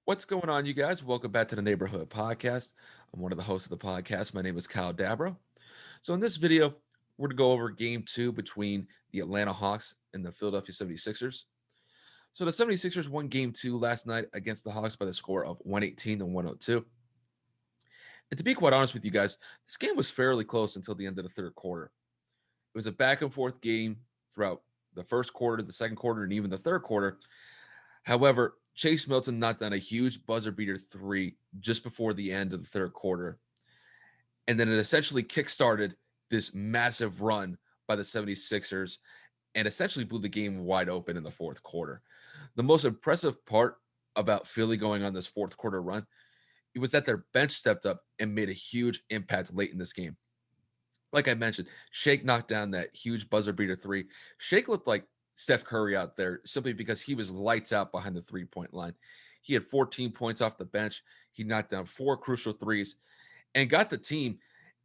What's going on, you guys? Welcome back to the Neighborhood Podcast. I'm one of the hosts of the podcast. My name is Kyle Dabro. So, in this video, we're going to go over game two between the Atlanta Hawks and the Philadelphia 76ers. So, the 76ers won game two last night against the Hawks by the score of 118 to 102. And to be quite honest with you guys, this game was fairly close until the end of the third quarter. It was a back and forth game throughout the first quarter, the second quarter, and even the third quarter. However, Chase Milton knocked down a huge buzzer beater three just before the end of the third quarter. And then it essentially kickstarted this massive run by the 76ers and essentially blew the game wide open in the fourth quarter. The most impressive part about Philly going on this fourth quarter run, it was that their bench stepped up and made a huge impact late in this game. Like I mentioned, Shake knocked down that huge buzzer beater three. Shake looked like Steph Curry out there simply because he was lights out behind the 3-point line. He had 14 points off the bench. He knocked down four crucial threes and got the team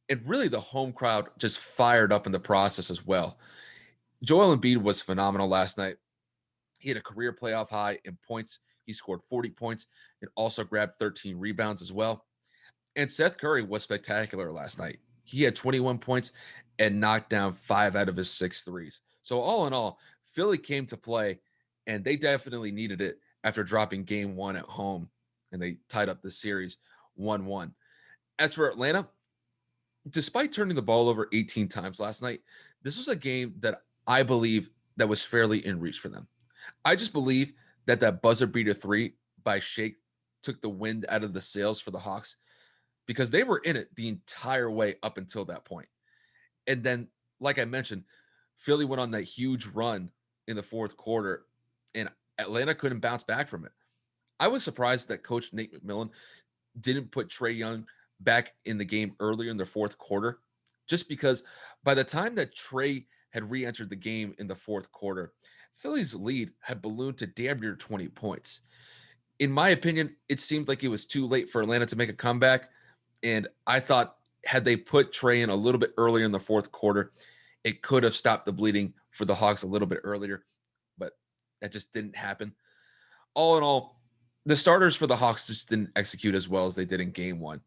and really the home crowd just fired up in the process as well. Joel Embiid was phenomenal last night. He had a career playoff high in points. He scored 40 points and also grabbed 13 rebounds as well. And Seth Curry was spectacular last night. He had 21 points and knocked down five out of his six threes. So, all in all, Philly came to play, and they definitely needed it after dropping game one at home, and they tied up the series 1-1. As for Atlanta, despite turning the ball over 18 times last night, this was a game that I believe that was fairly in reach for them. I just believe that that buzzer beater three by Shake took the wind out of the sails for the Hawks because they were in it the entire way up until that point. And then, like I mentioned, Philly went on that huge run in the fourth quarter, and Atlanta couldn't bounce back from it. I was surprised that Coach Nate McMillan didn't put Trae Young back in the game earlier in the fourth quarter, just because by the time that Trae had re entered the game in the fourth quarter, Philly's lead had ballooned to damn near 20 points. In my opinion, it seemed like it was too late for Atlanta to make a comeback. And I thought had they put Trae in a little bit earlier in the fourth quarter, it could have stopped the bleeding for the Hawks a little bit earlier, but that just didn't happen. All in all, the starters for the Hawks just didn't execute as well as they did in game one.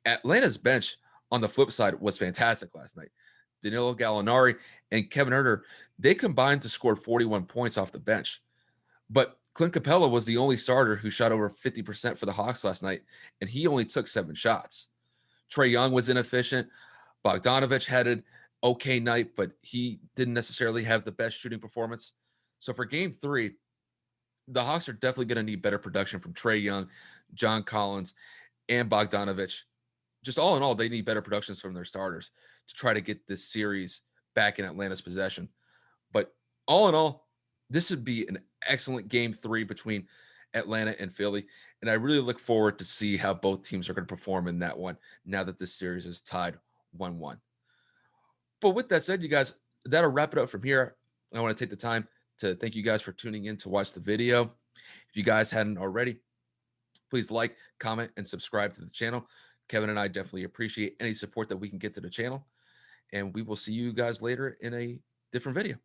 Atlanta's bench on the flip side was fantastic last night. Danilo Gallinari and Kevin Herter, they combined to score 41 points off the bench. But Clint Capella was the only starter who shot over 50% for the Hawks last night, and he only took 7 shots. Trae Young was inefficient. Bogdanovich had an okay night, but he didn't necessarily have the best shooting performance. So for game three, the Hawks are definitely going to need better production from Trae Young, John Collins, and Bogdanovich. Just all in all, they need better productions from their starters to try to get this series back in Atlanta's possession. But all in all, this would be an excellent game three between Atlanta and Philly. And I really look forward to see how both teams are going to perform in that one now that this series is tied 1-1. But with that said, you guys, that'll wrap it up from here. I want to take the time to thank you guys for tuning in to watch the video. If you guys hadn't already, please like, comment, and subscribe to the channel. Kevin and I definitely appreciate any support that we can get to the channel. And we will see you guys later in a different video.